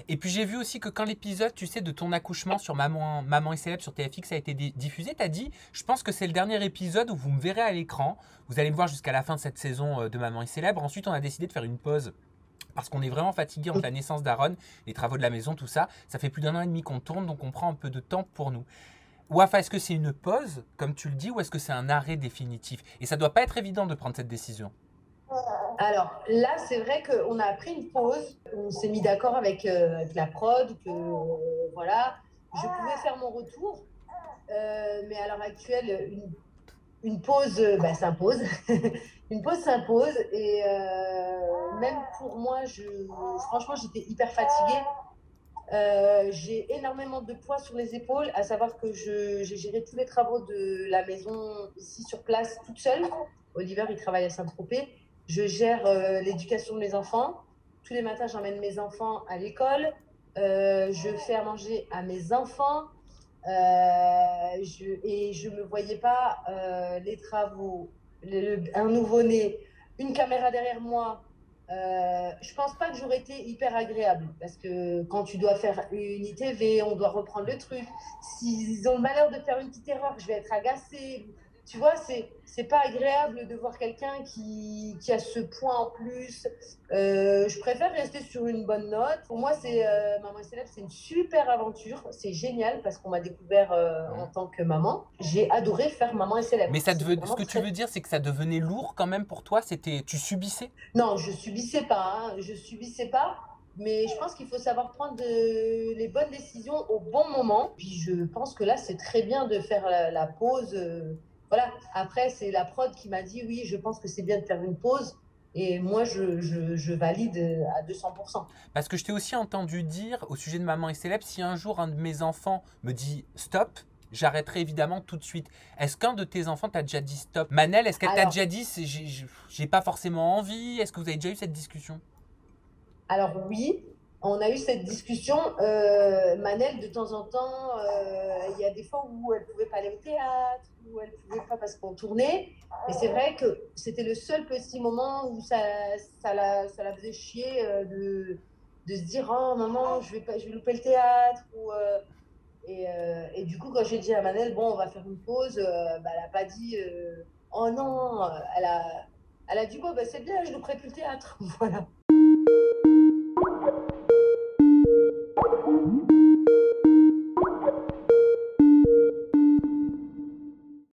Et puis j'ai vu aussi que quand l'épisode, tu sais, de ton accouchement sur Maman est célèbre sur TFX a été diffusé, t'as dit, je pense que c'est le dernier épisode où vous me verrez à l'écran. Vous allez me voir jusqu'à la fin de cette saison de Maman est célèbre. Ensuite, on a décidé de faire une pause parce qu'on est vraiment fatigué entre la naissance d'Aaron, les travaux de la maison, tout ça. Ça fait plus d'un an et demi qu'on tourne, donc on prend un peu de temps pour nous. Wafa, est-ce que c'est une pause, comme tu le dis, ou est-ce que c'est un arrêt définitif? Et ça doit pas être évident de prendre cette décision. Alors là, c'est vrai qu'on a pris une pause. On s'est mis d'accord avec la prod que voilà, je pouvais faire mon retour. Mais à l'heure actuelle, une pause s'impose. Une pause s'impose. Et même pour moi, franchement, j'étais hyper fatiguée. J'ai énormément de poids sur les épaules, à savoir que j'ai géré tous les travaux de la maison ici sur place toute seule. Oliver, il travaille à Saint-Tropez. Je gère l'éducation de mes enfants. Tous les matins, j'emmène mes enfants à l'école. Je fais à manger à mes enfants. Et je ne me voyais pas les travaux, un nouveau-né, une caméra derrière moi. Je pense pas que j'aurais été hyper agréable parce que quand tu dois faire une ITV, on doit reprendre le truc. S'ils ont le malheur de faire une petite erreur, je vais être agacée. Tu vois, c'est pas agréable de voir quelqu'un qui a ce point en plus. Je préfère rester sur une bonne note. Pour moi, Maman est célèbre, c'est une super aventure. C'est génial parce qu'on m'a découvert en Mhm. tant que maman. J'ai adoré faire Maman est célèbre. Mais C'est ce vraiment que tu veux très. dire, c'est que ça devenait lourd quand même pour toi. Tu subissais. Non, je subissais pas, hein. Je subissais pas. Mais je pense qu'il faut savoir prendre les bonnes décisions au bon moment. Puis je pense que là, c'est très bien de faire la pause. Voilà. Après, c'est la prod qui m'a dit oui, je pense que c'est bien de faire une pause. Et moi, je valide à 200%. Parce que je t'ai aussi entendu dire au sujet de Maman est célèbre, si un jour un de mes enfants me dit stop, j'arrêterai évidemment tout de suite. Est-ce qu'un de tes enfants t'a déjà dit stop? Manel, est-ce qu'elle t'a Alors, déjà dit j'ai pas forcément envie? Est-ce que vous avez déjà eu cette discussion? Alors oui, on a eu cette discussion. Manel, de temps en temps, il y a des fois où elle pouvait pas aller au théâtre, où elle pouvait pas parce qu'on tournait. Et c'est vrai que c'était le seul petit moment où ça la faisait chier de se dire oh maman, je vais louper le théâtre et du coup quand j'ai dit à Manel bon on va faire une pause, elle a pas dit oh non, elle a dit bon bah, c'est bien, je louperai plus le théâtre. Voilà.